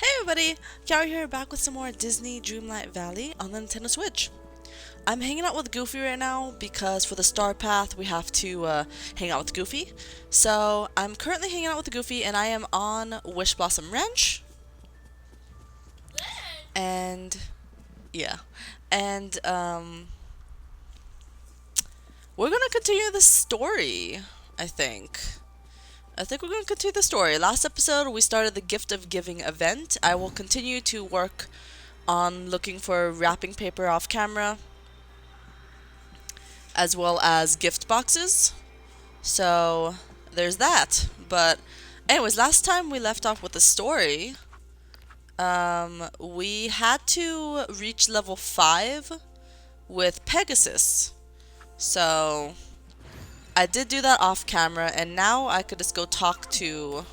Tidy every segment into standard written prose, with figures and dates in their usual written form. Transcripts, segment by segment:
Hey everybody, Kiara here back with some more Disney Dreamlight Valley on the Nintendo Switch. I'm hanging out with Goofy right now because for the Star Path we have to hang out with Goofy. So I'm currently hanging out with Goofy and I am on Wishblossom Ranch. And yeah, and we're gonna continue the story, I think. We're going to continue the story. Last episode, we started the Gift of Giving event. I will continue to work on looking for wrapping paper off camera, as well as gift boxes. So, there's that. But, anyways, last time we left off with the story, we had to reach level 5 with Pegasus. So, I did do that off camera, and now I could just go talk to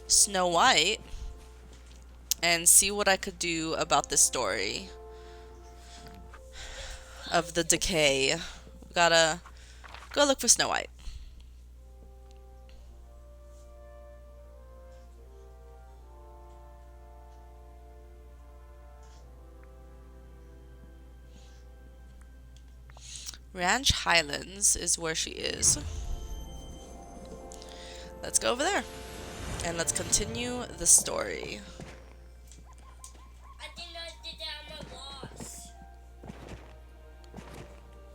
Snow White and see what I could do about this story of the decay. We gotta go look for Snow White. Ranch Highlands is where she is. Let's go over there. And let's continue the story. I did not do that, I'm a boss.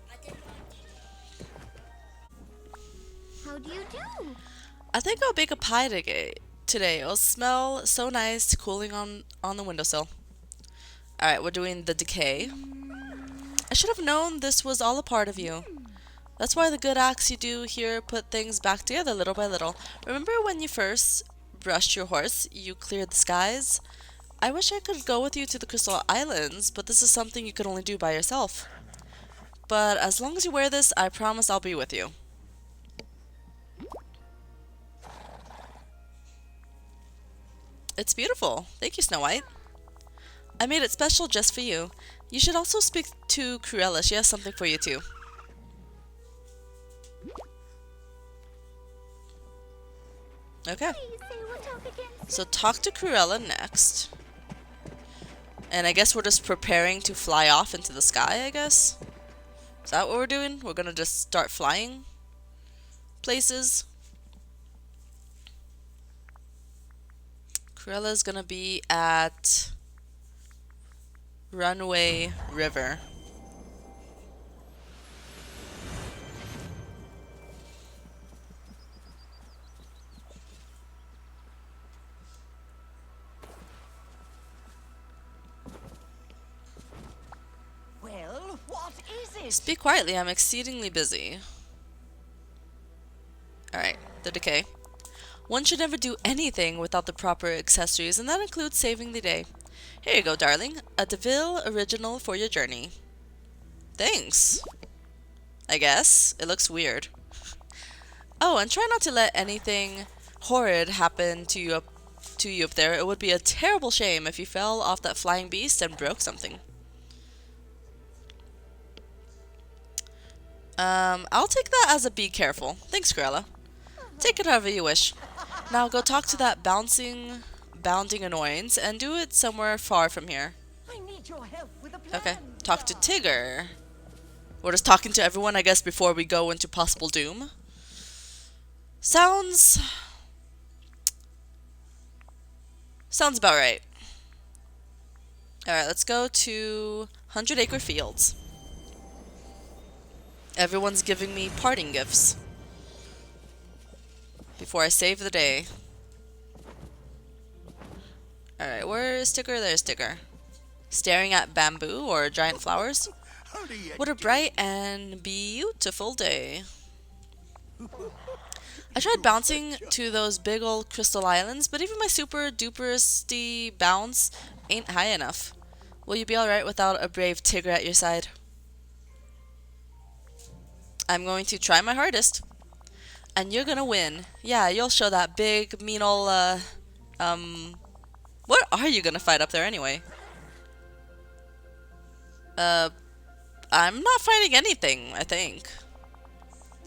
I did not do that. How do you do? I think I'll bake a pie today. It'll smell so nice cooling on the windowsill. Alright, we're doing the decay. I should have known this was all a part of you. That's why the good acts you do here put things back together little by little. Remember when you first brushed your horse, you cleared the skies? I wish I could go with you to the Crystal Islands, but this is something you could only do by yourself. But as long as you wear this, I promise I'll be with you. It's beautiful. Thank you, Snow White. I made it special just for you. You should also speak to Cruella. She has something for you too. Okay. Please say we'll talk again. So talk to Cruella next. And I guess we're just preparing to fly off into the sky, I guess? Is that what we're doing? We're gonna just start flying places. Cruella's gonna be at Runway River. Well, what is it? Speak quietly, I'm exceedingly busy. Alright, the decay. One should never do anything without the proper accessories, and that includes saving the day. Here you go, darling. A DeVille original for your journey. Thanks. I guess. It looks weird. Oh, and try not to let anything horrid happen to you up there. It would be a terrible shame if you fell off that flying beast and broke something. I'll take that as a be careful. Thanks, Cruella. Take it however you wish. Now go talk to that bounding annoyance and do it somewhere far from here. I need your help with a plan. Okay, talk to Tigger. We're just talking to everyone, I guess, before we go into possible doom. Sounds about right. Alright, let's go to 100 Acre Fields. Everyone's giving me parting gifts before I save the day. Alright, where is Tigger? There's Tigger. Staring at bamboo or giant flowers. What a bright and beautiful day. I tried bouncing to those big old crystal islands, but even my super duperesty bounce ain't high enough. Will you be alright without a brave Tigger at your side? I'm going to try my hardest. And you're gonna win. Yeah, you'll show that big, mean ol', what are you gonna fight up there anyway? I'm not fighting anything, I think.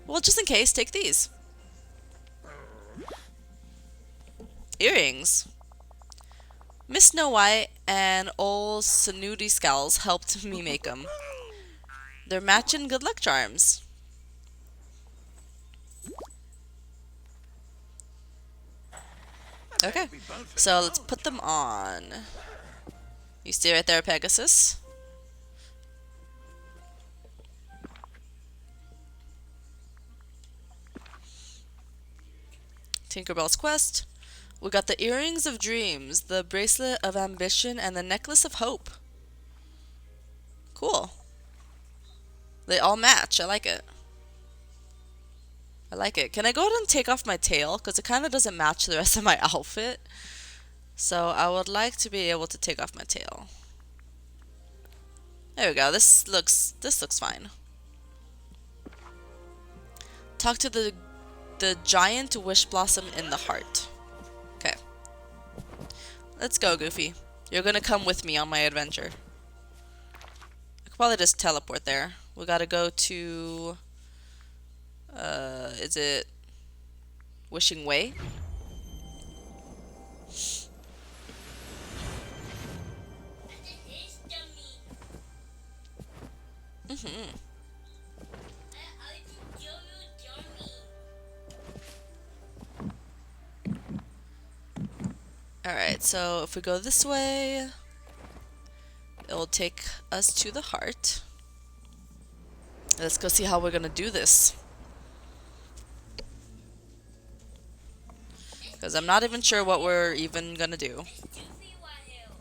Well, just in case, take these. Earrings. Miss Snow White and old Snooty Scowls helped me make them. They're matching good luck charms. Okay, so let's put them on. You stay right there, Pegasus. Tinkerbell's quest. We got the earrings of dreams, the bracelet of ambition, and the necklace of hope. Cool. They all match. I like it. I like it. Can I go ahead and take off my tail? Because it kind of doesn't match the rest of my outfit. So I would like to be able to take off my tail. There we go. This looks fine. Talk to the giant Wishblossom in the heart. Okay. Let's go, Goofy. You're gonna come with me on my adventure. I could probably just teleport there. We gotta go to... is it Wishing Way? Mm-hmm. Alright, so if we go this way, it will take us to the heart. Let's go see how we're gonna do this. Because I'm not even sure what we're even gonna do.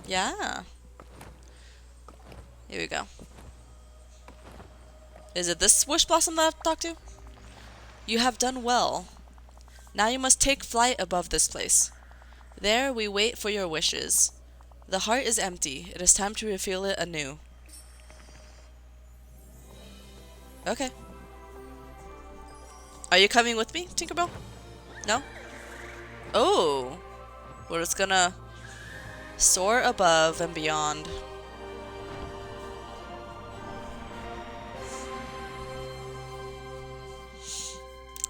Yeah. Here we go. Is it this Wishblossom that I have to talk to? You have done well. Now you must take flight above this place. There we wait for your wishes. The heart is empty. It is time to refill it anew. Okay. Are you coming with me, Tinkerbell? No? Oh. We're just gonna soar above and beyond.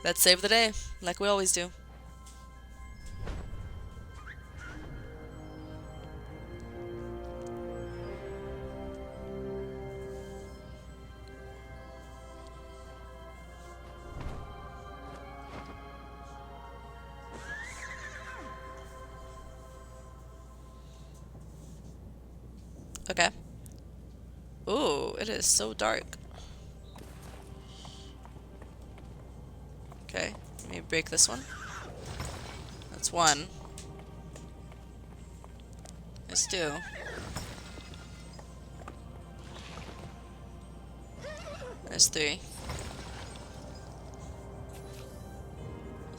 Let's save the day, like we always do. Okay. Ooh, it is so dark. Okay, let me break this one. That's one. There's two. There's three.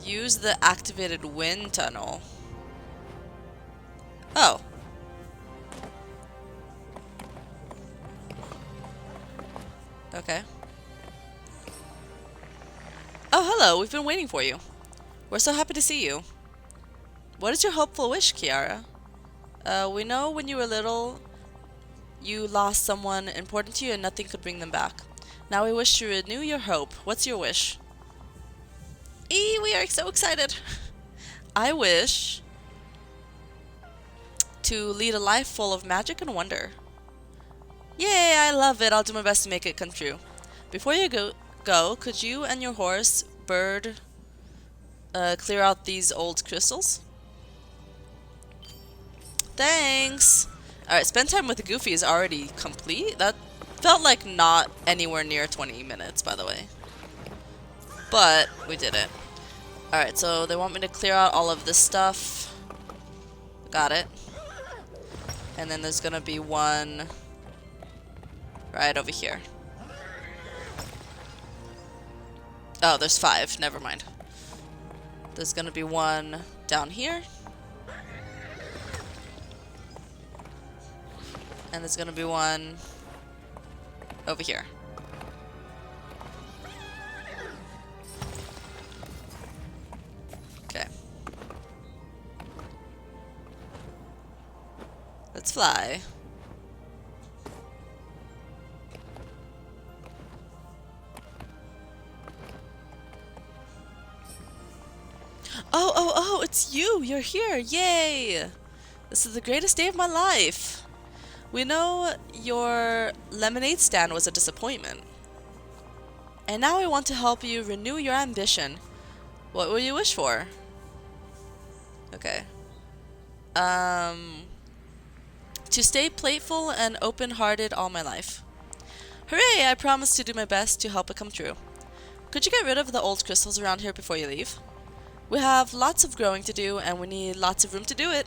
Use the activated wind tunnel. Oh. Okay. Oh, hello. We've been waiting for you. We're so happy to see you. What is your hopeful wish, Kiara? We know when you were little, you lost someone important to you and nothing could bring them back. Now we wish to renew your hope. What's your wish? We are so excited. I wish to lead a life full of magic and wonder. Yay, I love it. I'll do my best to make it come true. Before you go, could you and your horse, Bird, clear out these old crystals? Thanks! Alright, spend time with Goofy is already complete. That felt like not anywhere near 20 minutes, by the way. But, we did it. Alright, so they want me to clear out all of this stuff. Got it. And then there's gonna be one right over here. Oh, there's 5. Never mind. There's gonna be one down here. And there's gonna be one over here. Okay. Let's fly. Oh, it's you! You're here! Yay! This is the greatest day of my life. We know your lemonade stand was a disappointment. And now we want to help you renew your ambition. What will you wish for? Okay. To stay playful and open-hearted all my life. Hooray! I promise to do my best to help it come true. Could you get rid of the old crystals around here before you leave? We have lots of growing to do and we need lots of room to do it.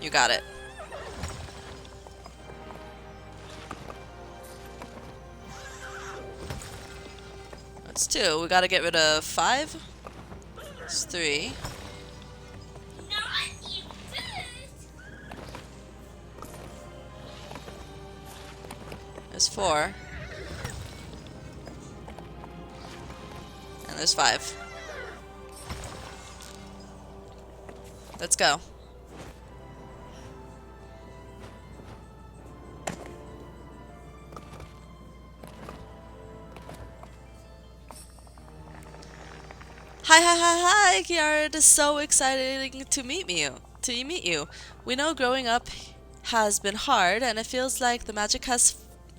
You got it. That's 2. We gotta get rid of 5. It's 3. Not you first. There's 4. And there's 5. Let's go. Hi, Kiara. It is so exciting to meet you. We know growing up has been hard, and it feels like the magic has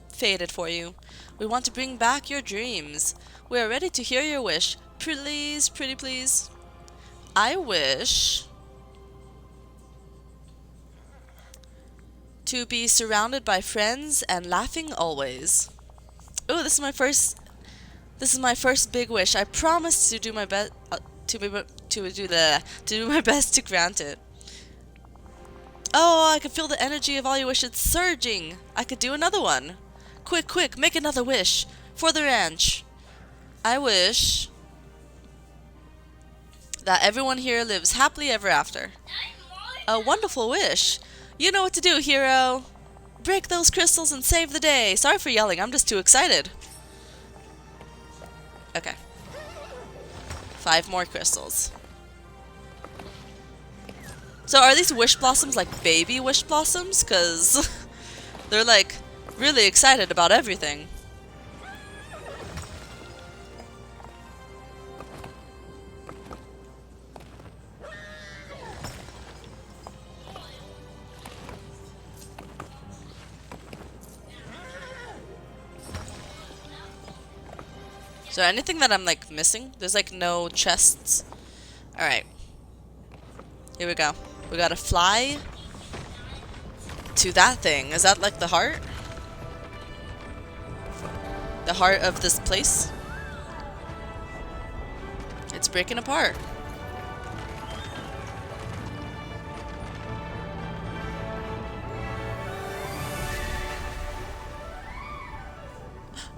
faded for you. We want to bring back your dreams. We are ready to hear your wish. Please, pretty please. I wish to be surrounded by friends and laughing always. Ooh, this is my first big wish. I promise to do my best to do my best to grant it. Oh, I can feel the energy of all your wishes surging. I could do another one. Quick, make another wish for the ranch. I wish that everyone here lives happily ever after. A wonderful wish. You know what to do, hero. Break those crystals and save the day. Sorry for yelling. I'm just too excited. Okay. 5 more crystals. So are these wish blossoms like baby wish blossoms? Because they're like really excited about everything. Is there anything that I'm like missing? There's like no chests. Alright. Here we go. We gotta fly to that thing. Is that like the heart? The heart of this place? It's breaking apart.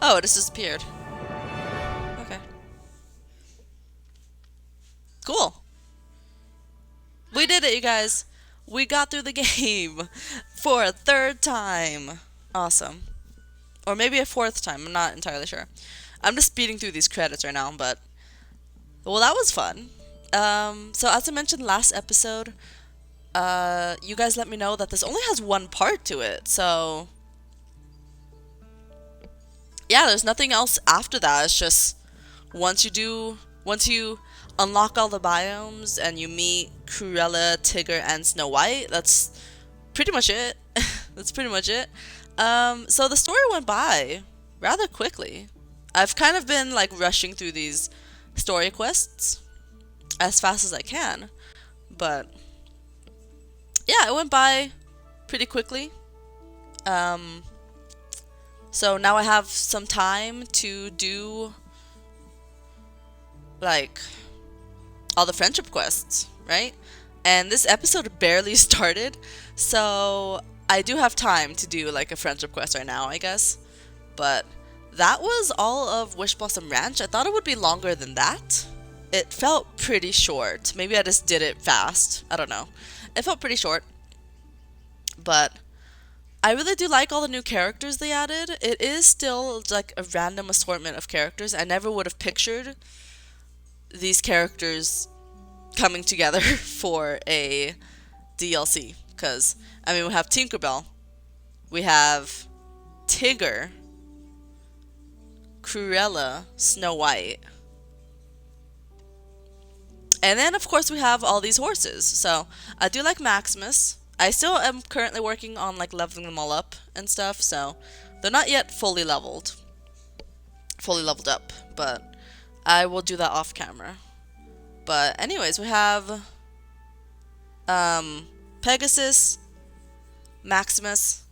Oh, it just disappeared. Okay. Cool. We did it, you guys. We got through the game for a 3rd time. Awesome. Or maybe a 4th time. I'm not entirely sure. I'm just speeding through these credits right now, but well, that was fun. So as I mentioned last episode, you guys let me know that this only has 1 part to it. So yeah, there's nothing else after that. It's just once you unlock all the biomes and you meet Cruella, Tigger, and Snow White, that's pretty much it. That's pretty much it. So the story went by rather quickly. I've kind of been like rushing through these story quests as fast as I can, but yeah, it went by pretty quickly. So now I have some time to do like all the friendship quests, right? And this episode barely started, so I do have time to do like a friendship quest right now, I guess. But that was all of Wishblossom Ranch. I thought it would be longer than that. It felt pretty short. Maybe I just did it fast. I don't know. It felt pretty short. But I really do like all the new characters they added. It is still like a random assortment of characters. I never would have pictured these characters coming together for a DLC. Because, I mean, we have Tinkerbell. We have Tigger. Cruella, Snow White. And then, of course, we have all these horses. So, I do like Maximus. I still am currently working on, like, leveling them all up and stuff, so they're not yet fully leveled up, but I will do that off camera. But anyways, we have Pegasus, Maximus,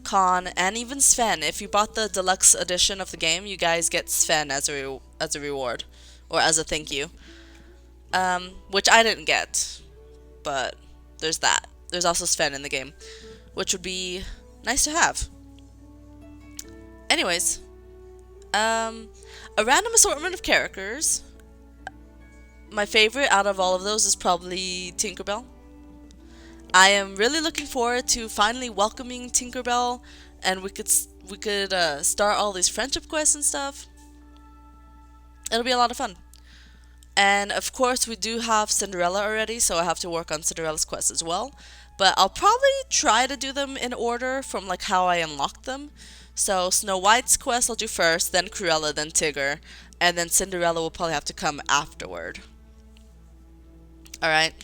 Khan, and even Sven. If you bought the deluxe edition of the game, you guys get Sven as a reward, or as a thank you. Which I didn't get, but there's that. There's also Sven in the game, which would be nice to have. Anyways, a random assortment of characters. My favorite out of all of those is probably Tinkerbell. I am really looking forward to finally welcoming Tinkerbell, and we could start all these friendship quests and stuff. It'll be a lot of fun. And of course, we do have Cinderella already, so I have to work on Cinderella's quest as well. But I'll probably try to do them in order from like how I unlocked them. So Snow White's quest I'll do first, then Cruella, then Tigger, and then Cinderella will probably have to come afterward. Alright.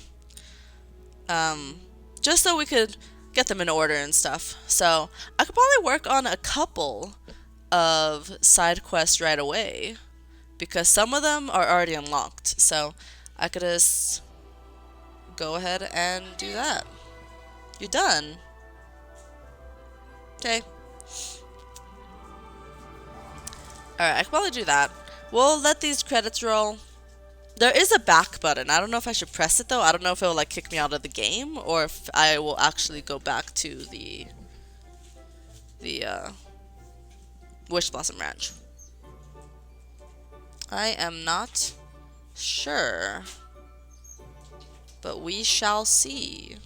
Just so we could get them in order and stuff. So I could probably work on a couple of side quests right away, because some of them are already unlocked. So I could just go ahead and do that. You're done. Okay. Alright, I could probably do that. We'll let these credits roll. There is a back button. I don't know if I should press it though. I don't know if it will like kick me out of the game, or if I will actually go back to the Wishblossom Ranch. I am not sure, but we shall see.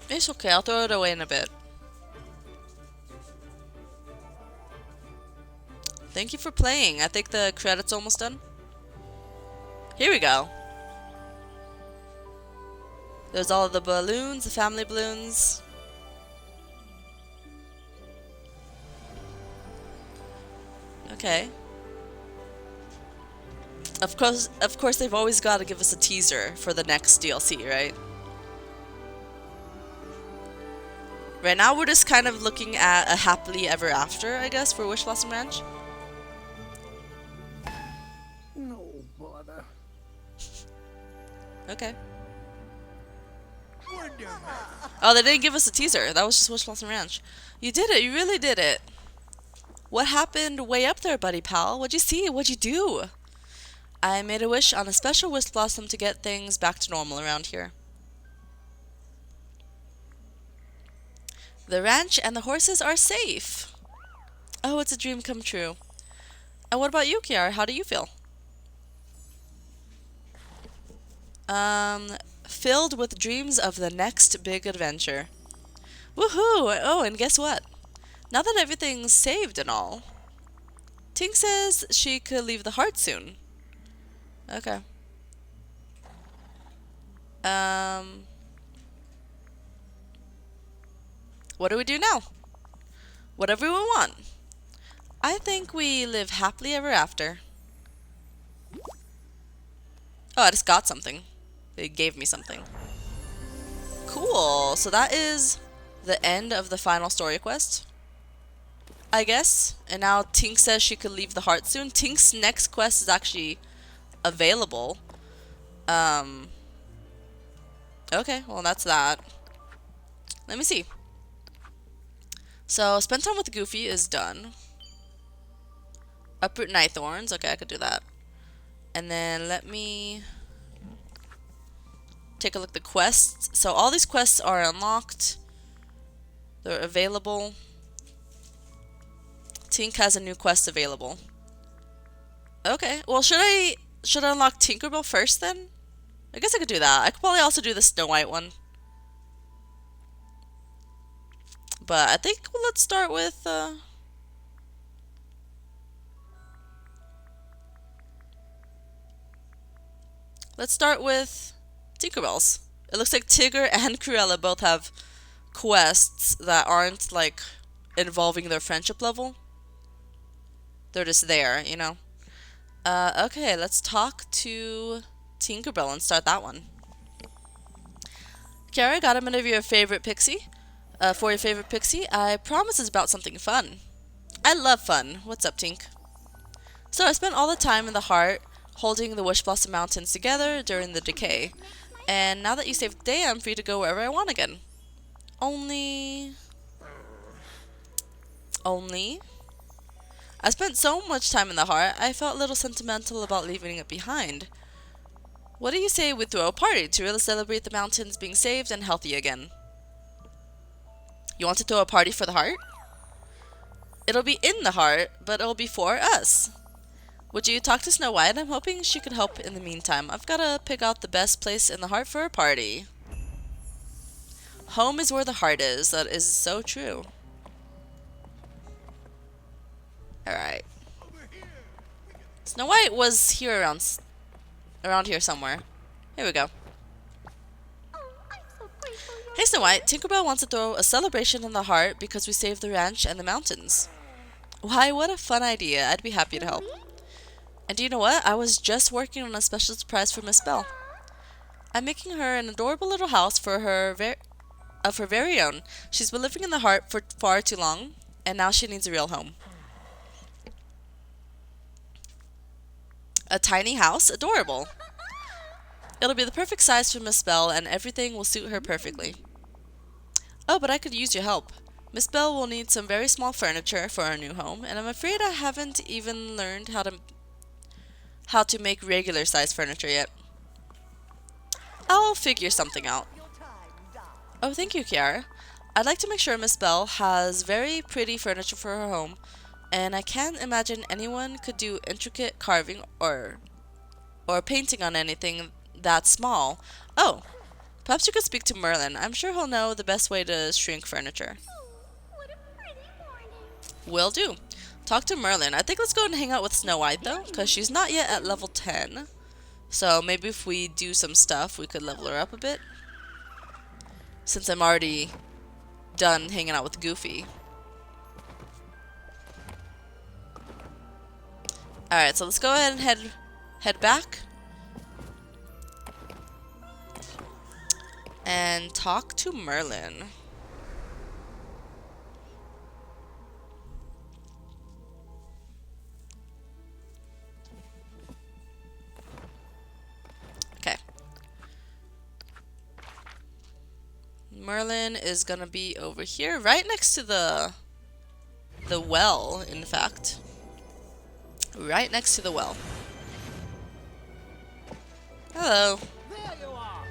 It's okay, I'll throw it away in a bit. Thank you for playing. I think the credit's almost done. Here we go. There's all the balloons, the family balloons. Okay. Of course they've always got to give us a teaser for the next DLC, right? Right now we're just kind of looking at a happily ever after, I guess, for Wishblossom Ranch. No bother. Okay. Oh, they didn't give us a teaser. That was just Wishblossom Ranch. You did it. You really did it. What happened way up there, buddy pal? What'd you see? What'd you do? I made a wish on a special Wishblossom to get things back to normal around here. The ranch and the horses are safe. Oh, it's a dream come true. And what about you, Kiara? How do you feel? Filled with dreams of the next big adventure. Woohoo! Oh, and guess what? Now that everything's saved and all, Tink says she could leave the heart soon. Okay. What do we do now? Whatever we want. I think we live happily ever after. Oh, I just got something. They gave me something. Cool. So that is the end of the final story quest, I guess. And now Tink says she could leave the heart soon. Tink's next quest is actually available. Okay, well that's that. Let me see. So, spend time with Goofy is done. Uproot Night Thorns. Okay, I could do that. And then let me take a look at the quests. So, all these quests are unlocked. They're available. Tink has a new quest available. Okay, well, should I unlock Tinkerbell first then? I guess I could do that. I could probably also do the Snow White one. But I think let's start with Tinkerbell's. It looks like Tigger and Cruella both have quests that aren't like involving their friendship level. They're just there, you know. Okay, let's talk to Tinkerbell and start that one. Kiara, got a minute of your favorite pixie? For your favorite pixie, I promise it's about something fun. I love fun. What's up, Tink? So I spent all the time in the heart holding the Wishblossom Mountains together during the decay. And now that you saved the day, I'm free to go wherever I want again. Only... I spent so much time in the heart, I felt a little sentimental about leaving it behind. What do you say we throw a party to really celebrate the mountains being saved and healthy again? You want to throw a party for the heart? It'll be in the heart, but it'll be for us. Would you talk to Snow White? I'm hoping she could help in the meantime. I've got to pick out the best place in the heart for a party. Home is where the heart is. That is so true. Alright. Snow White was here around here somewhere. Here we go. Oh, I'm so grateful you're Hey Snow White, Tinkerbell wants to throw a celebration in the heart because we saved the ranch and the mountains. Why, what a fun idea. I'd be happy to help. And do you know what? I was just working on a special surprise for Miss Belle. I'm making her an adorable little house for her of her very own. She's been living in the heart for far too long, and now she needs a real home. A tiny house? Adorable. It'll be the perfect size for Miss Belle, and everything will suit her perfectly. Oh, but I could use your help. Miss Belle will need some very small furniture for our new home, and I'm afraid I haven't even learned how to make regular size furniture yet. I'll figure something out. Oh, thank you, Kiara. I'd like to make sure Miss Belle has very pretty furniture for her home, and I can't imagine anyone could do intricate carving or painting on anything that small. Oh, perhaps you could speak to Merlin. I'm sure he'll know the best way to shrink furniture. what a pretty morning. Will do. Talk to Merlin. I think let's go and hang out with Snow White, though, because she's not yet at level 10. So maybe if we do some stuff, we could level her up a bit. Since I'm already done hanging out with Goofy. Alright, so let's go ahead and head back. And talk to Merlin. Okay. Merlin is gonna be over here, right next to the well, in fact. Right next to the well. Hello. There you are.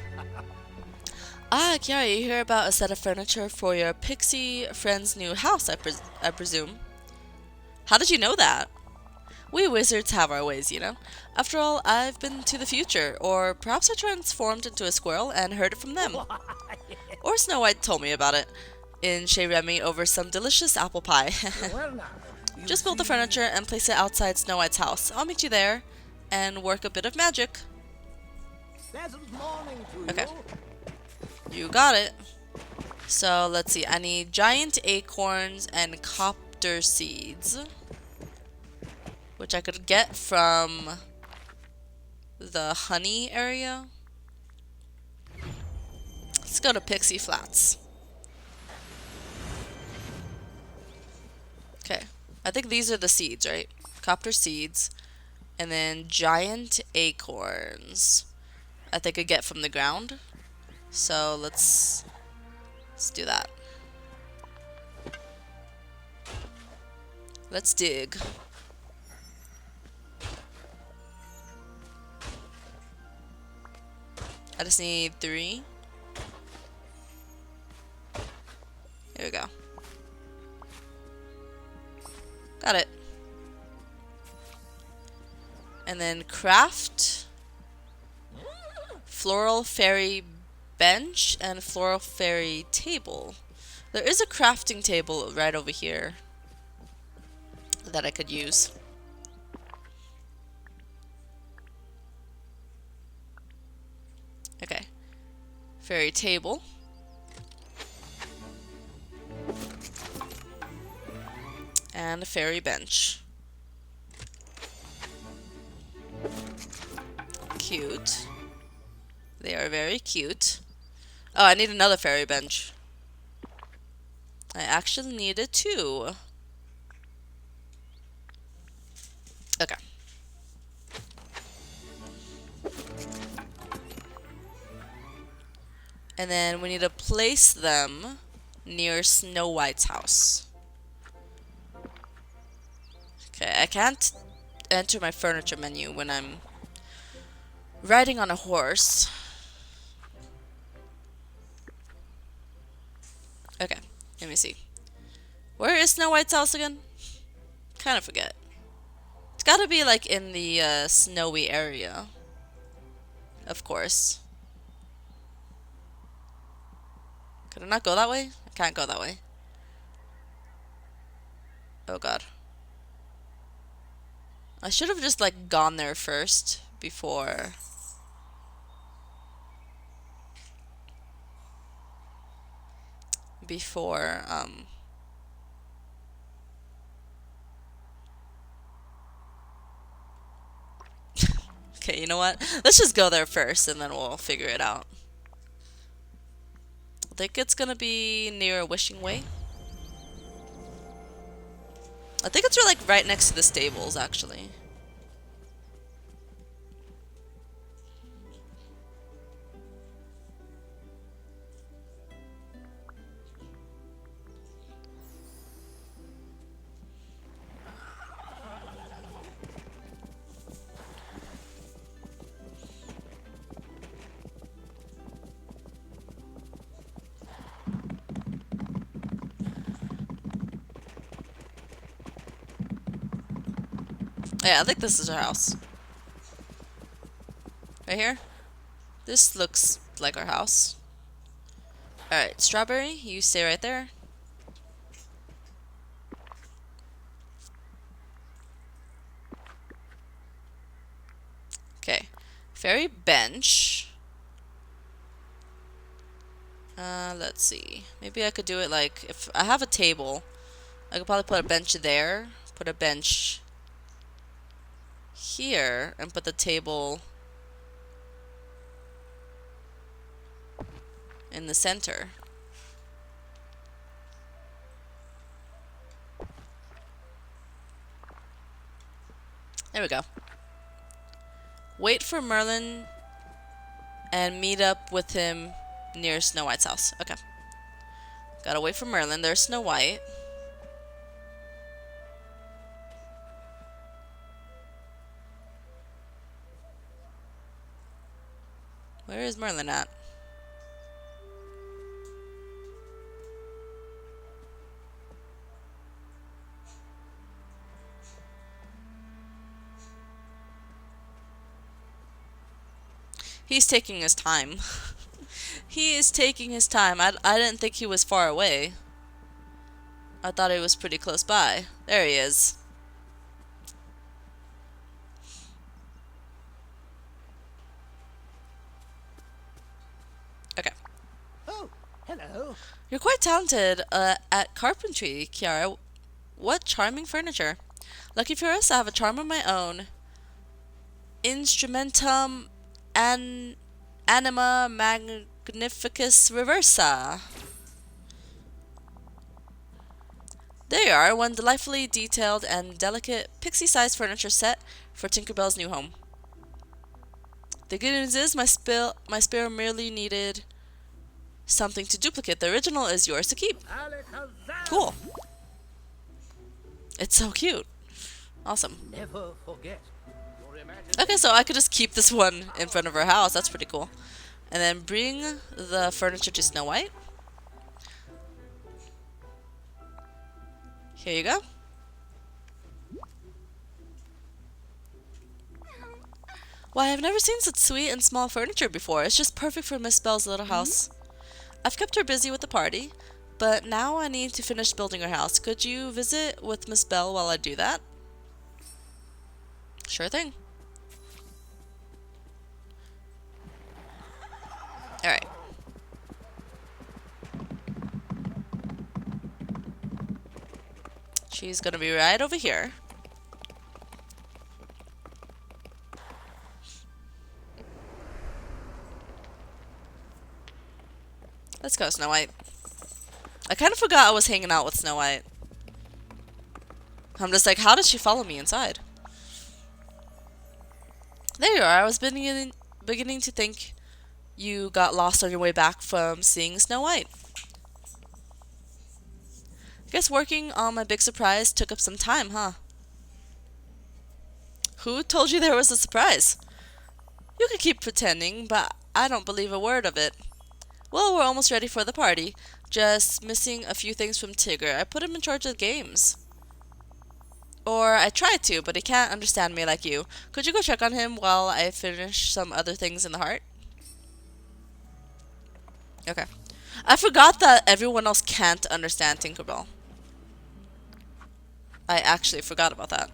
Ah, Kiara, you hear about a set of furniture for your pixie friend's new house, I presume. How did you know that? We wizards have our ways, you know. After all, I've been to the future, or perhaps I transformed into a squirrel and heard it from them. Or Snow White told me about it in Chez Remy over some delicious apple pie. Well now. you Just build the see- furniture and place it outside Snow White's house. I'll meet you there and work a bit of magic. Pleasant morning to Okay. you. You got it. So let's see. I need giant acorns and copter seeds, which I could get from the honey area. Let's go to Pixie Flats. Okay. I think these are the seeds, right? Copter seeds. And then giant acorns. I think I get from the ground. So let's do that. Let's dig. I just need 3. Here we go. Got it. And then craft floral fairy bench and floral fairy table. There is a crafting table right over here that I could use. Okay. Fairy table. And a fairy bench. Cute. They are very cute. Oh, I need another fairy bench. I actually needed two. Okay. And then we need to place them near Snow White's house. Okay, I can't enter my furniture menu when I'm riding on a horse. Okay, let me see. Where is Snow White's house again? Kind of forget. It's gotta be like in the snowy area. Of course. Could I not go that way? I can't go that way. Oh god. I should have just like gone there first before. Okay, you know what? Let's just go there first and then we'll figure it out. I think it's gonna be near a wishing way. I think it's like right next to the stables, actually. Yeah, I think this is our house. Right here? This looks like our house. Alright, Strawberry, you stay right there. Okay. Fairy bench. Let's see. Maybe I could do it like, if I have a table, I could probably put a bench there, put a bench here, and put the table in the center. There we go. Wait for Merlin and meet up with him near Snow White's house. Okay. Gotta wait for Merlin. There's Snow White. Where is Merlin at? He's taking his time. He is taking his time. I didn't think he was far away. I thought he was pretty close by. There he is. Okay. Oh, hello. You're quite talented at carpentry, Kiara. What charming furniture. Lucky for us, I have a charm of my own. Instrumentum anima magnificus reversa. There you are, one delightfully detailed and delicate pixie-sized furniture set for Tinkerbell's new home. The good news is my spare merely needed something to duplicate. The original is yours to keep. Cool. It's so cute. Awesome. Never forget. Okay, so I could just keep this one in front of our house. That's pretty cool. And then bring the furniture to Snow White. Here you go. Why, I've never seen such sweet and small furniture before. It's just perfect for Miss Belle's little house. I've kept her busy with the party, but now I need to finish building her house. Could you visit with Miss Belle while I do that? Sure thing. Alright. She's gonna be right over here. Let's go, Snow White. I kind of forgot I was hanging out with Snow White. I'm just like, how did she follow me inside? There you are. I was beginning to think you got lost on your way back from seeing Snow White. Guess working on my big surprise took up some time, huh? Who told you there was a surprise? You could keep pretending, but I don't believe a word of it. Well, we're almost ready for the party. Just missing a few things from Tigger. I put him in charge of the games. Or I tried to, but he can't understand me like you. Could you go check on him while I finish some other things in the heart? Okay. I forgot that everyone else can't understand Tinkerbell. I actually forgot about that.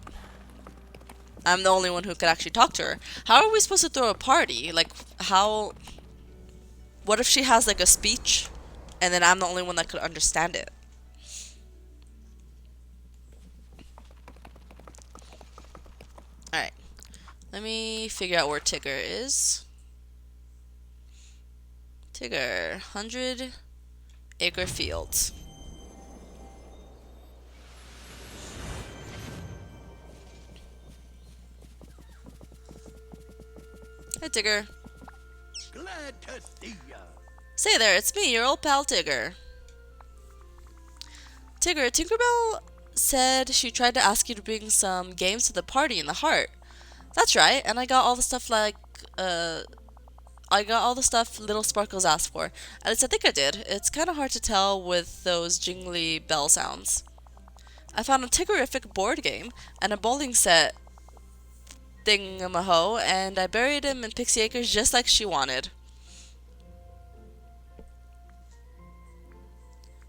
I'm the only one who could actually talk to her. How are we supposed to throw a party? Like, how... What if she has, like, a speech, and then I'm the only one that could understand it? Alright. Let me figure out where Tigger is. Tigger. 100-acre fields. Hey, Tigger. Glad to see ya. Say there, it's me, your old pal Tigger. Tigger, Tinkerbell said she tried to ask you to bring some games to the party in the heart. That's right, and I got all the stuff Little Sparkles asked for. At least I think I did. It's kind of hard to tell with those jingly bell sounds. I found a Tiggerific board game and a bowling set thingamaho, and I buried him in Pixie Acres just like she wanted.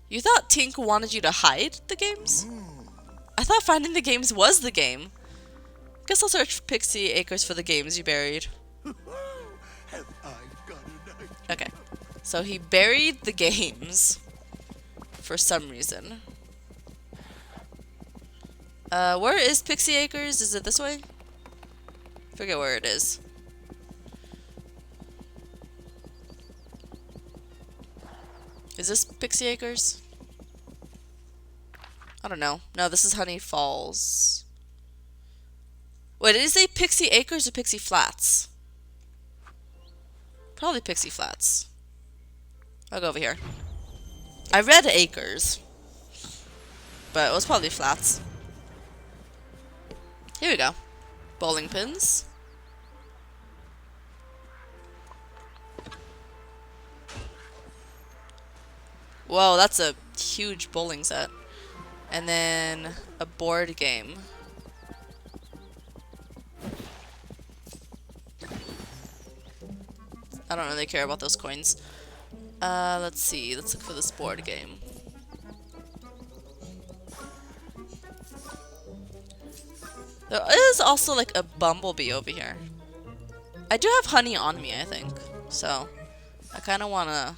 You thought Tink wanted you to hide the games? I thought finding the games was the game. Guess I'll search Pixie Acres for the games you buried. Have I got an idea? Okay. So he buried the games for some reason. Where is Pixie Acres? Is it this way? Forget where it is. Is this Pixie Acres? I don't know. No, this is Honey Falls. Wait, did it say Pixie Acres or Pixie Flats? Probably Pixie Flats. I'll go over here. I read Acres, but it was probably Flats. Here we go. Bowling pins. Whoa, that's a huge bowling set. And then a board game. I don't really care about those coins. Let's see. Let's look for this board game. There is also like a bumblebee over here. I do have honey on me, I think. So, I kind of want to...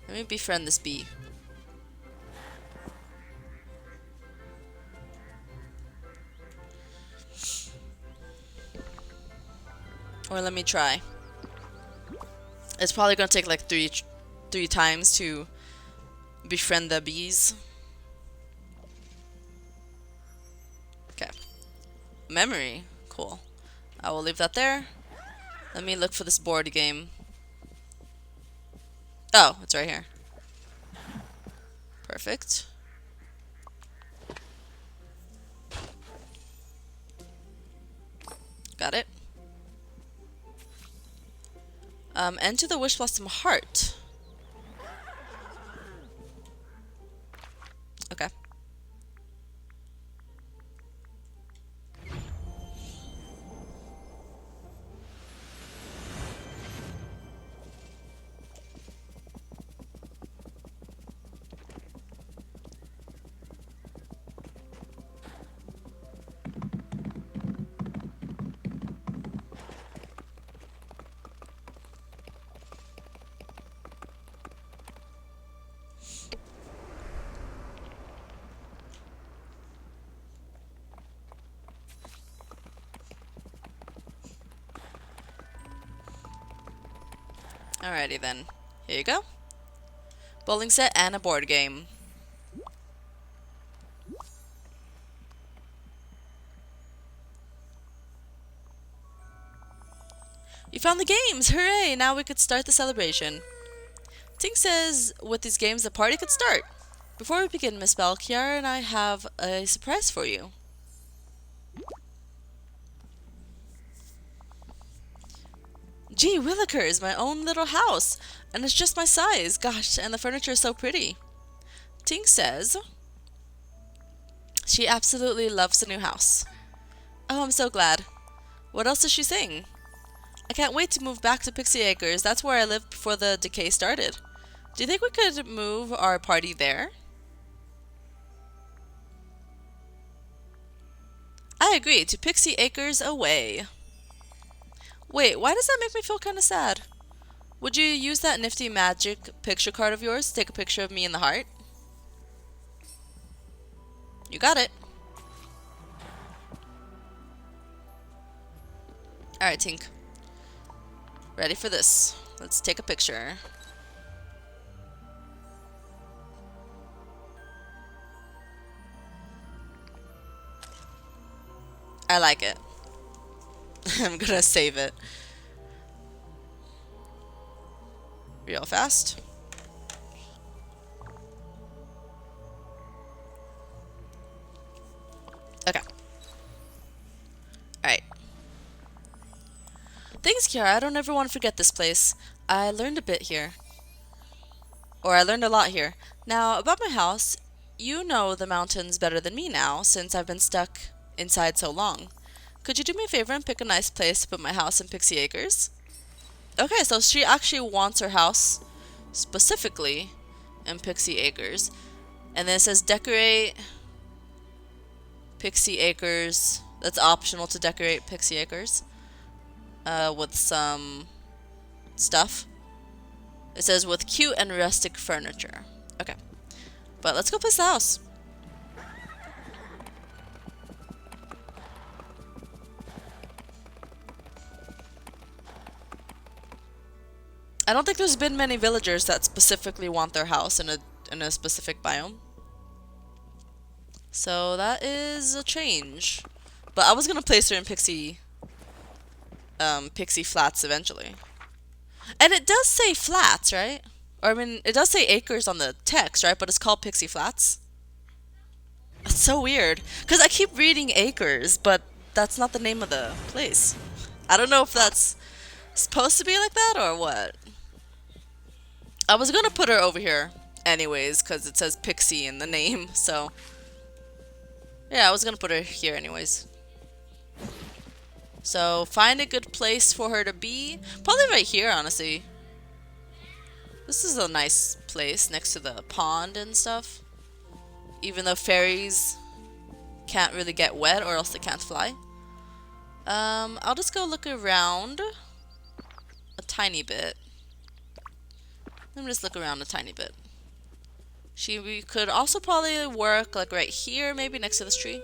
Let me befriend this bee. Or let me try. It's probably gonna take like three times to befriend the bees. Okay. Memory. Cool. I will leave that there. Let me look for this board game. Oh, it's right here. Perfect. Got it. Enter the Wishblossom heart. Okay. Alrighty then. Here you go. Bowling set and a board game. You found the games! Hooray! Now we could start the celebration. Tink says with these games the party could start. Before we begin, Miss Bell, Kiara and I have a surprise for you. Gee willikers, my own little house! And it's just my size. Gosh, and the furniture is so pretty. Tink says she absolutely loves the new house. Oh, I'm so glad. What else does she sing? I can't wait to move back to Pixie Acres. That's where I lived before the decay started. Do you think we could move our party there? I agree. To Pixie Acres away. Wait, why does that make me feel kind of sad? Would you use that nifty magic picture card of yours to take a picture of me in the heart? You got it. Alright, Tink. Ready for this. Let's take a picture. I like it. I'm gonna save it. Real fast. Okay. Alright. Thanks, Kiara. I don't ever want to forget this place. I learned a bit here. Or I learned a lot here. Now, about my house, you know the mountains better than me now, since I've been stuck inside so long. Could you do me a favor and pick a nice place to put my house in Pixie Acres? Okay, so she actually wants her house specifically in Pixie Acres. And then it says decorate Pixie Acres. That's optional to decorate Pixie Acres. With some stuff. It says with cute and rustic furniture. Okay. But let's go place the house. I don't think there's been many villagers that specifically want their house in a specific biome. So that is a change. But I was gonna place her in Pixie Flats eventually. And it does say flats, right? Or I mean, it does say acres on the text, right? But it's called Pixie Flats. It's so weird. Because I keep reading acres, but that's not the name of the place. I don't know if that's supposed to be like that or what. I was gonna put her over here anyways, because it says Pixie in the name, so... Yeah, I was gonna put her here anyways. So, find a good place for her to be. Probably right here, honestly. This is a nice place next to the pond and stuff. Even though fairies can't really get wet or else they can't fly. I'll just go look around a tiny bit. Let me just look around a tiny bit. We could also probably work like right here, maybe next to this tree.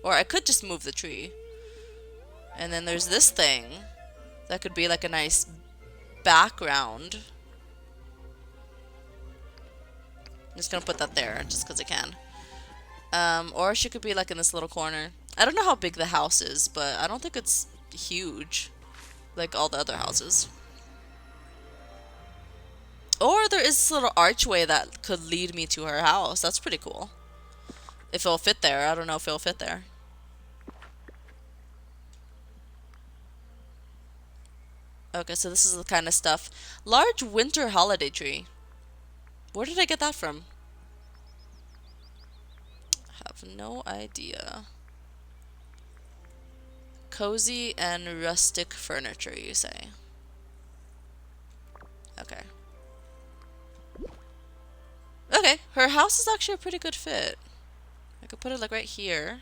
Or I could just move the tree. And then there's this thing that could be like a nice background. I'm just gonna put that there just because I can. Or she could be like in this little corner. I don't know how big the house is, but I don't think it's huge like all the other houses. Or there is this little archway that could lead me to her house. That's pretty cool. If it'll fit there. I don't know if it'll fit there. Okay, so this is the kind of stuff. Large winter holiday tree. Where did I get that from? I have no idea. Cozy and rustic furniture, you say? Okay. Okay, her house is actually a pretty good fit. I could put it like right here.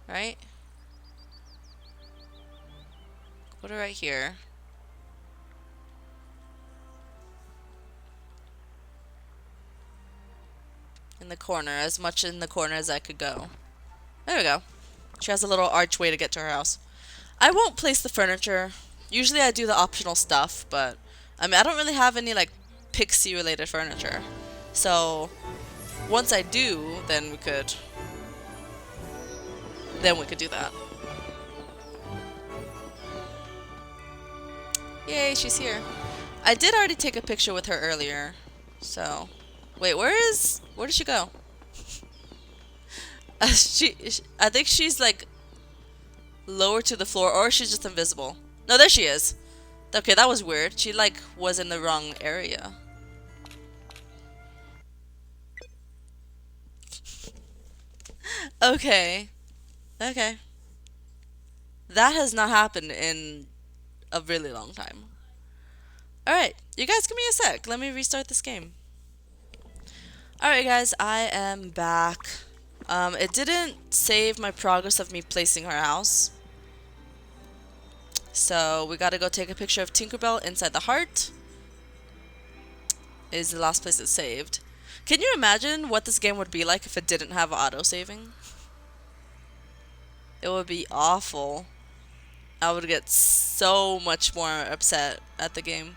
Right? Put it right here. In the corner, as much in the corner as I could go. There we go. She has a little archway to get to her house. I won't place the furniture Usually I do the optional stuff, but I mean, I don't really have any like pixie related furniture. So once I do, then we could do that. Yay, she's here. I did already take a picture with her earlier. So, wait, where did she go? I think she's like lower to the floor, or she's just invisible. No, there she is. Okay, that was weird. She like was in the wrong area. Okay. Okay. That has not happened in a really long time. Alright, you guys give me a sec. Let me restart this game. Alright guys, I am back. It didn't save my progress of me placing her house. So we gotta go take a picture of Tinkerbell inside the heart. Is the last place it saved. Can you imagine what this game would be like if it didn't have auto-saving? It would be awful. I would get so much more upset at the game.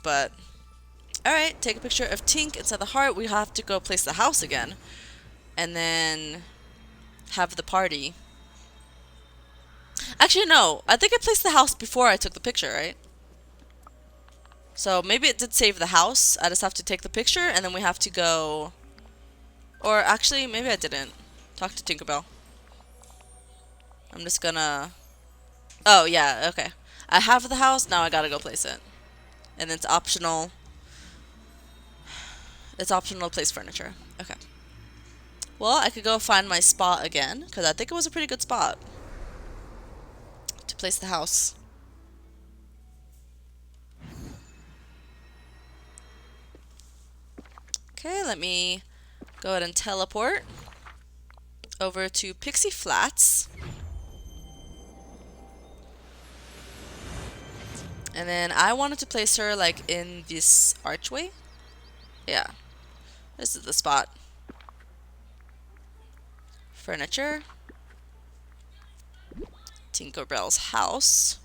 But, alright, take a picture of Tink inside the heart. We have to go place the house again. And then have the party. Actually, no. I think I placed the house before I took the picture, right? So maybe it did save the house. I just have to take the picture and then we have to go... Or actually, maybe I didn't. Talk to Tinkerbell. I'm just gonna... Oh, yeah, okay. I have the house, now I gotta go place it. And it's optional. It's optional to place furniture. Okay. Well, I could go find my spot again, because I think it was a pretty good spot to place the house. Okay, let me go ahead and teleport over to Pixie Flats. And then I wanted to place her like in this archway. Yeah. This is the spot. Furniture. Tinkerbell's house.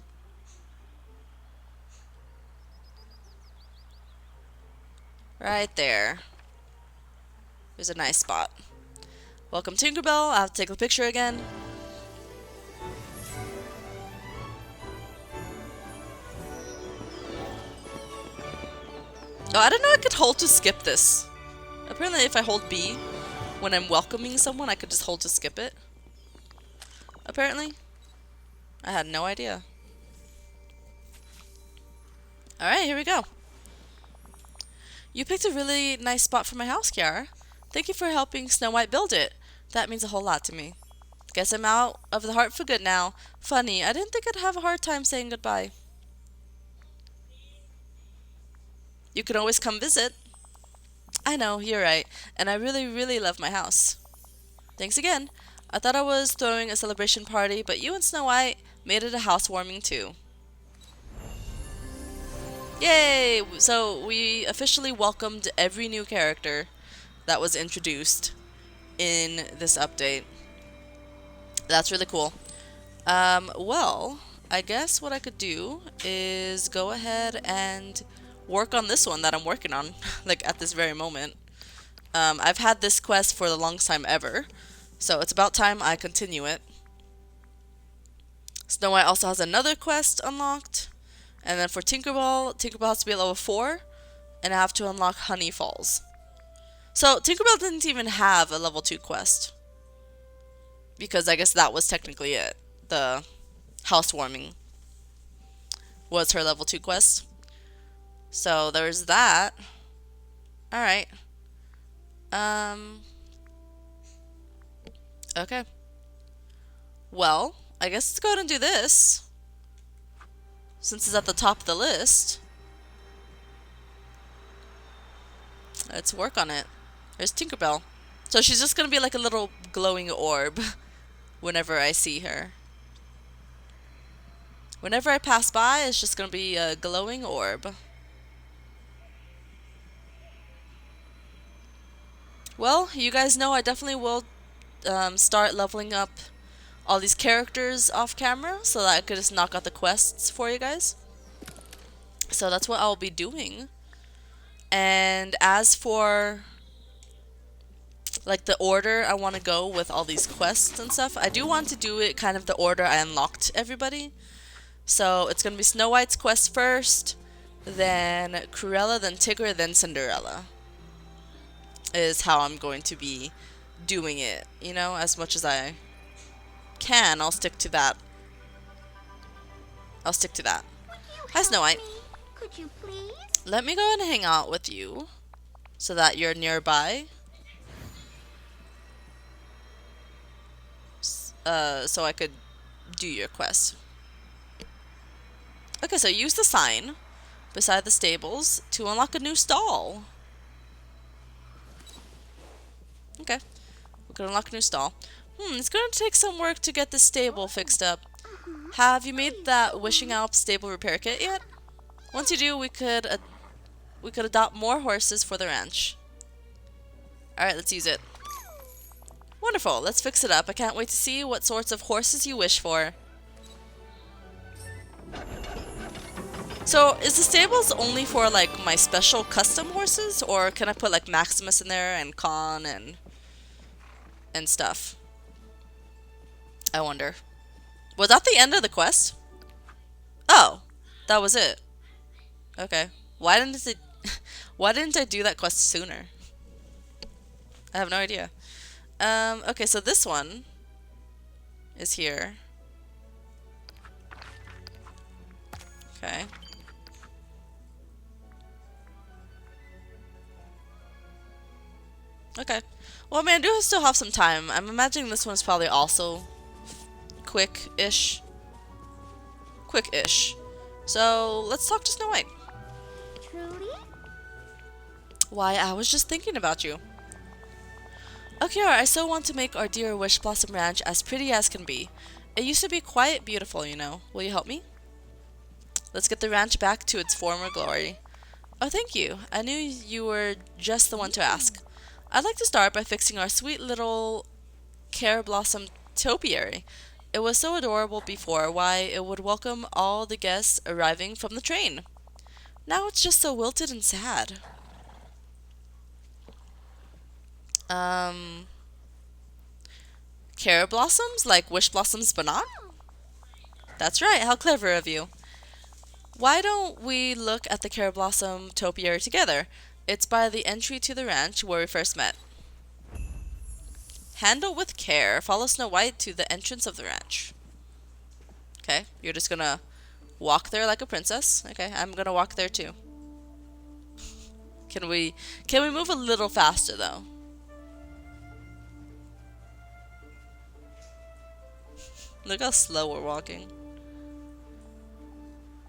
Right there. There's a nice spot. Welcome Tinkerbell. I have to take a picture again. Oh, I didn't know I could hold to skip this. Apparently if I hold B when I'm welcoming someone, I could just hold to skip it. Apparently. I had no idea. Alright, here we go. You picked a really nice spot for my house, Kiara. Thank you for helping Snow White build it. That means a whole lot to me. Guess I'm out of the heart for good now. Funny, I didn't think I'd have a hard time saying goodbye. You can always come visit. I know, you're right. And I really, really love my house. Thanks again. I thought I was throwing a celebration party, but you and Snow White made it a housewarming too. Yay! So we officially welcomed every new character that was introduced in this update. That's really cool. Well, I guess what I could do is go ahead and work on this one that I'm working on, like at this very moment. I've had this quest for the longest time ever, so it's about time I continue it. Snow White also has another quest unlocked, and then for Tinkerbell has to be at level 4, and I have to unlock Honey Falls. So Tinkerbell didn't even have a level 2 quest, because I guess that was technically it. The housewarming was her level 2 quest. So there's that. Alright. Okay. Well, I guess let's go ahead and do this. Since it's at the top of the list. Let's work on it. There's Tinkerbell. So she's just gonna be like a little glowing orb whenever I see her. Whenever I pass by, it's just gonna be a glowing orb. Well, you guys know I definitely will start leveling up all these characters off camera so that I could just knock out the quests for you guys. So that's what I'll be doing. And as for like the order I want to go with all these quests and stuff, I do want to do it kind of the order I unlocked everybody. So it's going to be Snow White's quest first, then Cruella, then Tigger, then Cinderella. Is how I'm going to be doing it, you know, as much as I can. I'll stick to that. I'll stick to that. Hi, Snow White. Could you please? Let me go and hang out with you so that you're nearby. So I could do your quest. Okay, so use the sign beside the stables to unlock a new stall. Okay, we can unlock a new stall. It's going to take some work to get the stable fixed up. Have you made that Wishing Alp stable repair kit yet? Once you do, we could adopt more horses for the ranch. Alright, let's use it. Wonderful, let's fix it up. I can't wait to see what sorts of horses you wish for. So, is the stables only for like my special custom horses, or can I put like Maximus in there and Con and stuff? I wonder. Was that the end of the quest? Oh, that was it. Okay. Why didn't I do that quest sooner? I have no idea. Okay, so this one is here. Okay. Okay. Well, I mean, I do still have some time. I'm imagining this one's probably also quick-ish. Quick-ish. So, let's talk to Snow White. Truly? Why, I was just thinking about you. Okay, I so want to make our dear Wishblossom Ranch as pretty as can be. It used to be quite beautiful, you know. Will you help me? Let's get the ranch back to its former glory. Oh, thank you. I knew you were just the one to ask. I'd like to start by fixing our sweet little Care Blossom topiary. It was so adorable before, why, it would welcome all the guests arriving from the train. Now it's just so wilted and sad. Care blossoms? Like wish blossoms but not? That's right, how clever of you. Why don't we look at the Care Blossom topiary together? It's by the entry to the ranch where we first met. Handle with care. Follow Snow White to the entrance of the ranch. Okay, you're just gonna walk there like a princess. Okay, I'm gonna walk there too. Can we move a little faster though? Look how slow we're walking.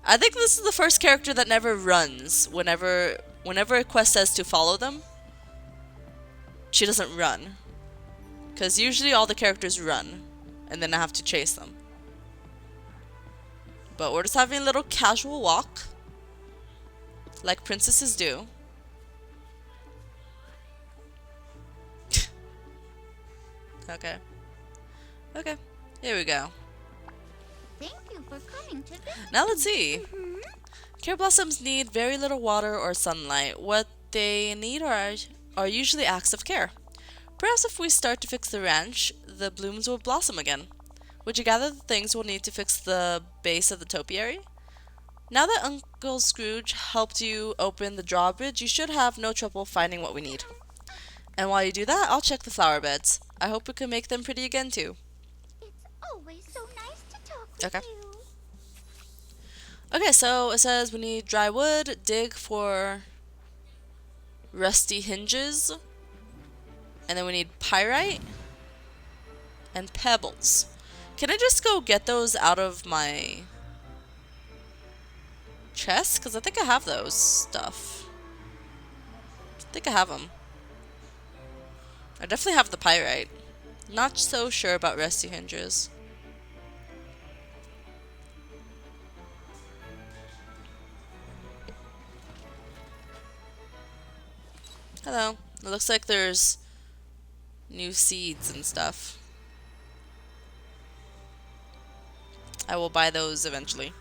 I think this is the first character that never runs. Whenever a quest says to follow them, she doesn't run. Because usually all the characters run, and then I have to chase them. But we're just having a little casual walk, like princesses do. Okay. Okay, here we go. Thank you for coming to visit. Now let's see. Care blossoms need very little water or sunlight. What they need are usually acts of care. Perhaps if we start to fix the ranch, the blooms will blossom again. Would you gather the things we'll need to fix the base of the topiary? Now that Uncle Scrooge helped you open the drawbridge, you should have no trouble finding what we need. And while you do that, I'll check the flower beds. I hope we can make them pretty again too. It's always so nice to talk with Okay. you. Okay, so it says we need dry wood, dig for rusty hinges, and then we need pyrite and pebbles. Can I just go get those out of my chest? Because I think I have those stuff. I think I have them. I definitely have the pyrite. Not so sure about rusty hinges. Hello. It looks like there's new seeds and stuff. I will buy those eventually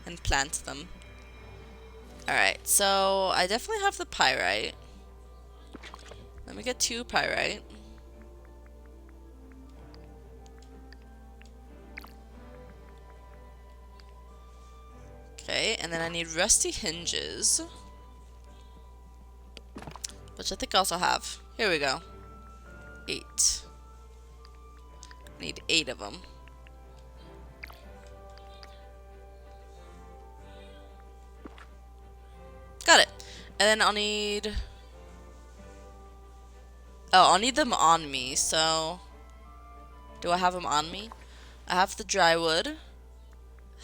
and plant them. Alright, so I definitely have the pyrite. Let me get 2 pyrite. Okay, and then I need rusty hinges, which I think I also have. Here we go. 8. I need 8 of them. Got it. And then I'll need... Oh, I'll need them on me, so... Do I have them on me? I have the dry wood,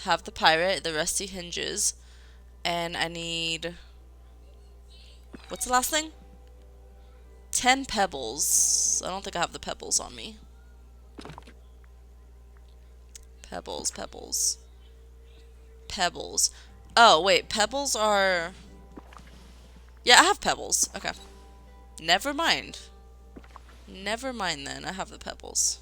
have the pyrite, the rusty hinges, and I need... What's the last thing? 10 pebbles. I don't think I have the pebbles on me. Pebbles, pebbles. Pebbles. Oh, wait, pebbles are... Yeah, I have pebbles. Okay. Never mind. Never mind then, I have the pebbles.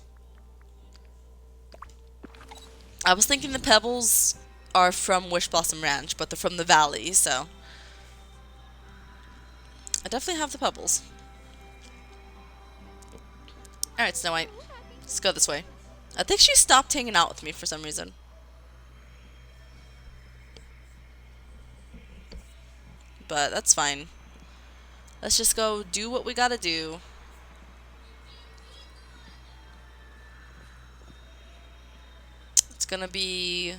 I was thinking the pebbles are from Wishblossom Ranch, but they're from the valley, so... I definitely have the pebbles. Alright, Snow White. Let's go this way. I think she stopped hanging out with me for some reason. But that's fine. Let's just go do what we gotta do. It's gonna be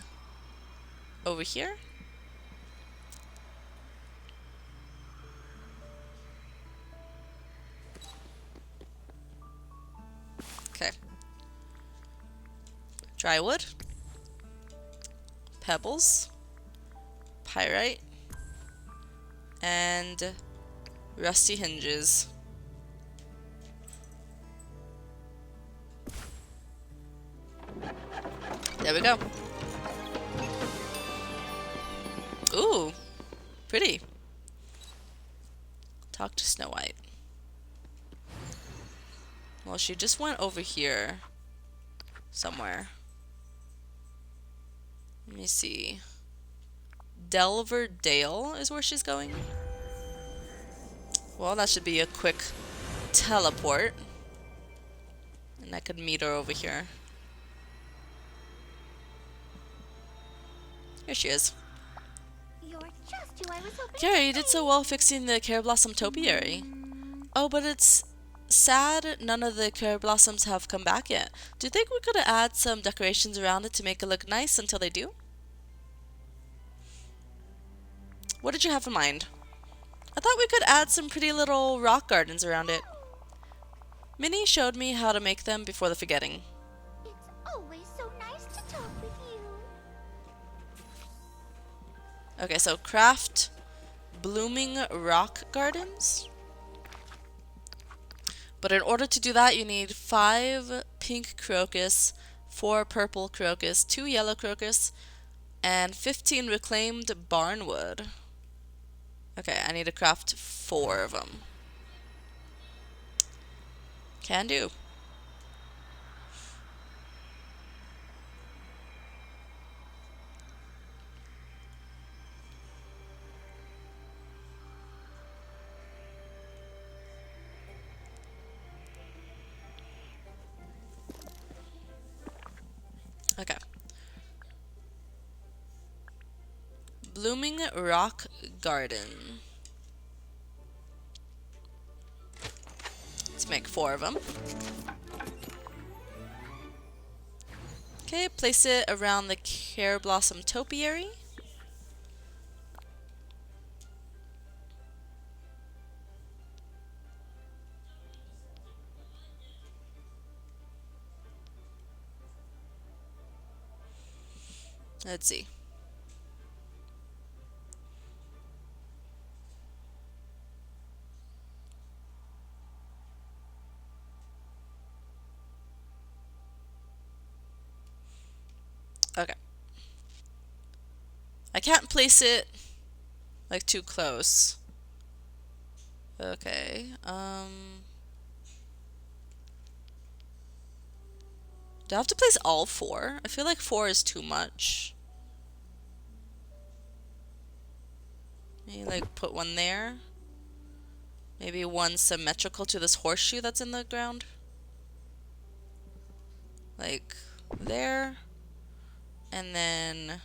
over here. Okay. Dry wood. Pebbles. Pyrite. And rusty hinges. There we go. Ooh, pretty. Talk to Snow White. Well, she just went over here somewhere. Let me see. Delver Dale is where she's going. Well, that should be a quick teleport. And I could meet her over here. Here she is. You're just who I was hoping Gary, to you did see. so well fixing the Care Blossom topiary. Oh, but it's sad none of the Care Blossoms have come back yet. Do you think we could add some decorations around it to make it look nice until they do? What did you have in mind? I thought we could add some pretty little rock gardens around it. Minnie showed me how to make them before the forgetting. It's always so nice to talk with you. Okay, so craft blooming rock gardens. But in order to do that, you need 5 pink crocus, 4 purple crocus, 2 yellow crocus, and 15 reclaimed barnwood. Okay, I need to craft 4 of them. Can do. Okay. Blooming rock garden. Let's make 4 of them. Okay, place it around the Care Blossom topiary. Let's see. Okay. I can't place it like too close. Okay. Do I have to place all 4? I feel like 4 is too much. Maybe like put one there. Maybe one symmetrical to this horseshoe that's in the ground. Like there. And then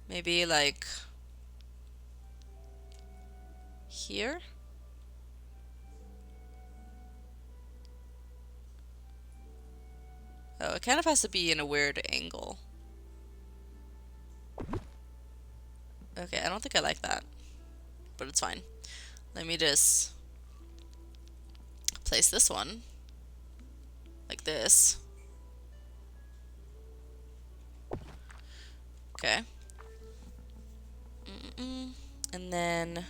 maybe like here. Oh, it kind of has to be in a weird angle. Okay, I don't think I like that, but it's fine. Let me just place this one like this. Okay. And then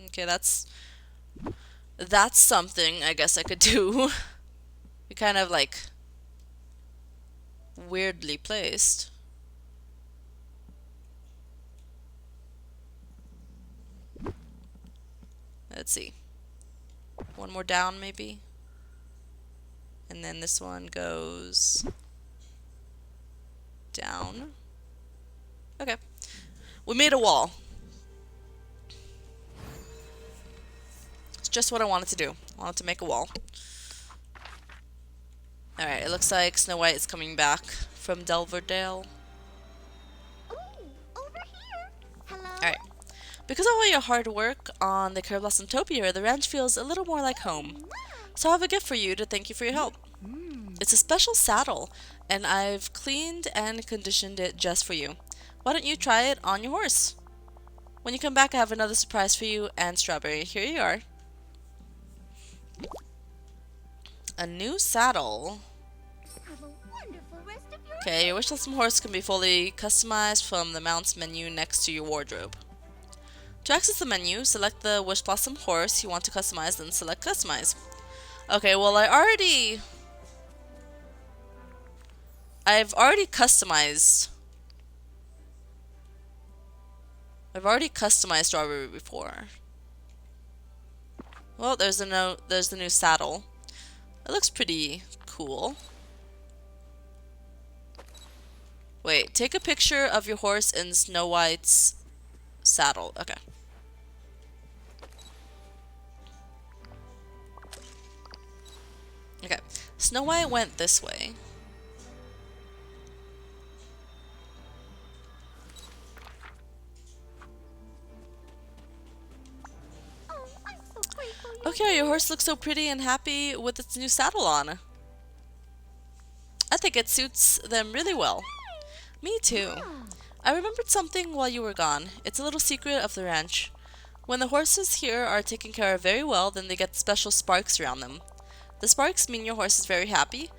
okay, that's something I guess I could do. We kind of like weirdly placed. Let's see. One more down maybe. And then this one goes down. Okay. We made a wall. It's just what I wanted to do. I wanted to make a wall. Alright, it looks like Snow White is coming back from Delverdale. Ooh, over here. Hello? Alright. Because of all your hard work on the Blossom topiary, the ranch feels a little more like home. So I have a gift for you to thank you for your help. It's a special saddle, and I've cleaned and conditioned it just for you. Why don't you try it on your horse? When you come back, I have another surprise for you and Strawberry. Here you are. A new saddle. Have a wonderful rest of your Okay, your Wishblossom horse can be fully customized from the mounts menu next to your wardrobe. To access the menu, select the Wishblossom horse you want to customize, then select Customize. Okay, well I've already customized Strawberry before. Well, there's the new saddle. It looks pretty cool. Wait, take a picture of your horse in Snow White's saddle. Okay. Okay. Snow White went this way. Oh, I'm so grateful you Okay, your horse looks so pretty and happy with its new saddle on. I think it suits them really well. Me too. I remembered something while you were gone. It's a little secret of the ranch. When the horses here are taken care of very well, then they get special sparks around them. The sparks mean your horse is very happy,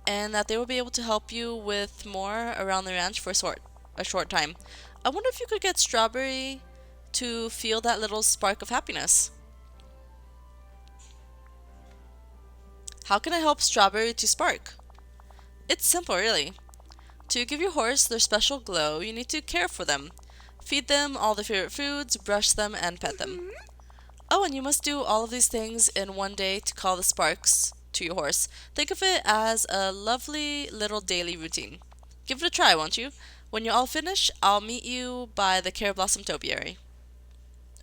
and that they will be able to help you with more around the ranch for a short time. I wonder if you could get Strawberry to feel that little spark of happiness. How can I help Strawberry to spark? It's simple, really. To give your horse their special glow, you need to care for them. Feed them all their favorite foods, brush them, and pet them. Oh, and you must do all of these things in one day to call the sparks to your horse. Think of it as a lovely little daily routine. Give it a try, won't you? When you're all finished, I'll meet you by the Blossom topiary.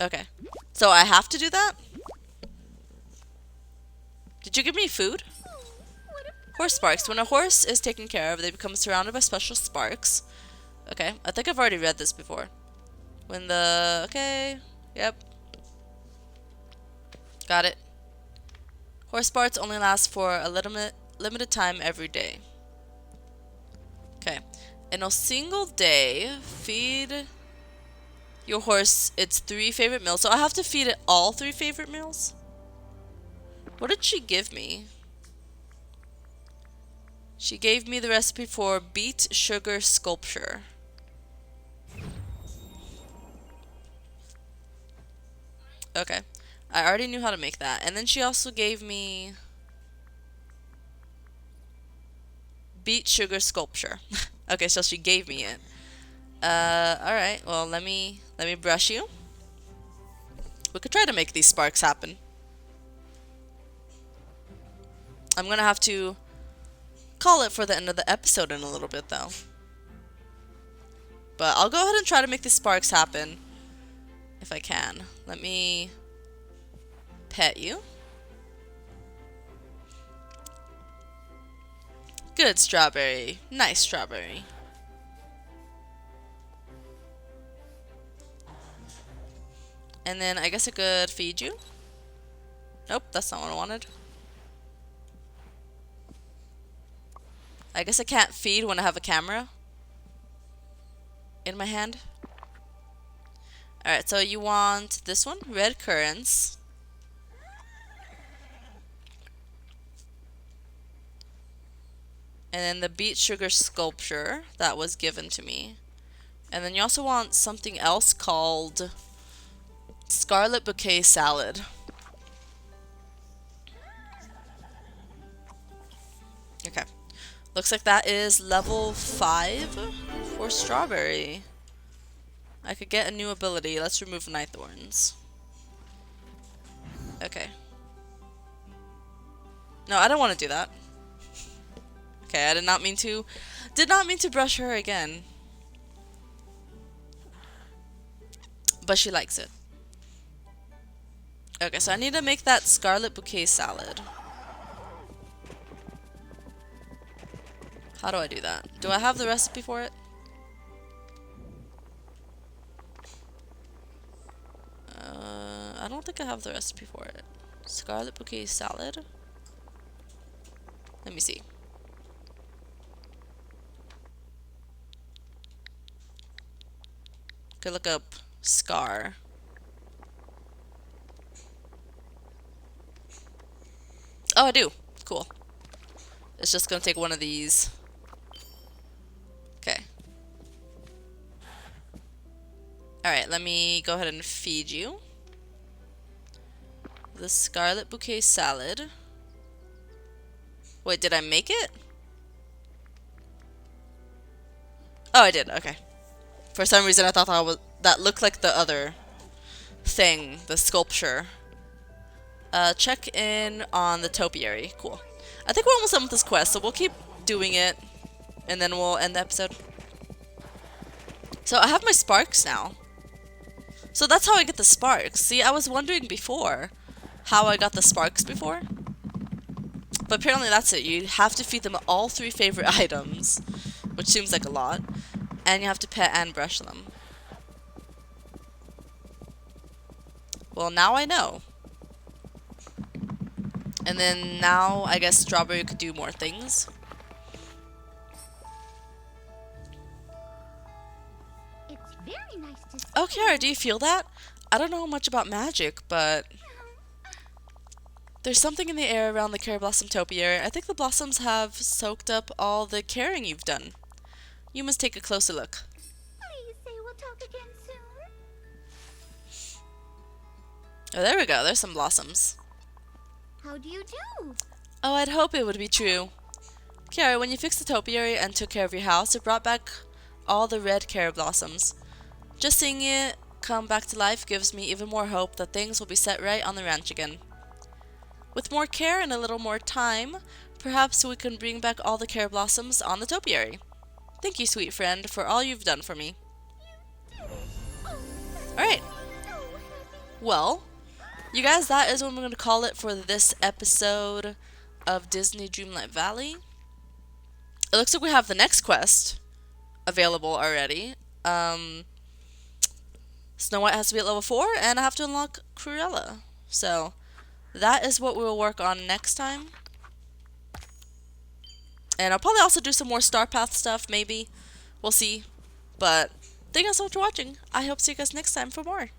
Okay. So I have to do that? Did you give me food? Horse sparks. When a horse is taken care of, they become surrounded by special sparks. Okay, I think I've already read this before. When the... Okay, yep. Got it. Horse sparks only last for a limited time every day. Okay. In a single day, feed your horse its 3 favorite meals. So I have to feed it all 3 favorite meals? What did she give me? She gave me the recipe for beet sugar sculpture. Okay. I already knew how to make that. And then she also gave me beet sugar sculpture. Okay, so she gave me it. Alright, well let me brush you. We could try to make these sparks happen. I'm gonna have to call it for the end of the episode in a little bit though. But I'll go ahead and try to make these sparks happen if I can. Let me pet you. Good strawberry. Nice strawberry. And then I guess I could feed you. Nope, that's not what I wanted. I guess I can't feed when I have a camera in my hand. Alright, so you want this one? Red currants. And then the beet sugar sculpture that was given to me. And then you also want something else called scarlet bouquet salad. Okay. Looks like that is level 5 for strawberry. I could get a new ability. Let's remove night thorns. Okay. No, I don't want to do that. Okay, I did not mean to brush her again. But she likes it. Okay, so I need to make that scarlet bouquet salad. How do I do that? Do I have the recipe for it? I don't think I have the recipe for it. Scarlet bouquet salad? Let me see. Could look up scar. Oh, I do. Cool. It's just gonna take one of these. Okay. Alright, let me go ahead and feed you the scarlet bouquet salad. Wait, did I make it? Oh, I did. Okay. For some reason, I thought that looked like the other thing, the sculpture. Check in on the topiary. Cool. I think we're almost done with this quest, so we'll keep doing it, and then we'll end the episode. So I have my sparks now. So that's how I get the sparks. See, I was wondering before how I got the sparks before. But apparently that's it. You have to feed them all 3 favorite items, which seems like a lot. And you have to pet and brush them. Well, now I know. And then now, I guess strawberry could do more things. It's very nice to see. Oh, Kiara, do you feel that? I don't know much about magic, but there's something in the air around the cherry blossom topiary. I think the blossoms have soaked up all the caring you've done. You must take a closer look. Please say we'll talk again soon. Oh, there we go. There's some blossoms. How do you do? Oh, I'd hope it would be true. Kiara, when you fixed the topiary and took care of your house, it brought back all the red cherry blossoms. Just seeing it come back to life gives me even more hope that things will be set right on the ranch again. With more care and a little more time, perhaps we can bring back all the cherry blossoms on the topiary. Thank you, sweet friend, for all you've done for me. Alright. Well, you guys, that is what I'm going to call it for this episode of Disney Dreamlight Valley. It looks like we have the next quest available already. Snow White has to be at level 4, and I have to unlock Cruella. So, that is what we'll work on next time. And I'll probably also do some more Star Path stuff, maybe. We'll see. But, thank you guys so much for watching. I hope to see you guys next time for more.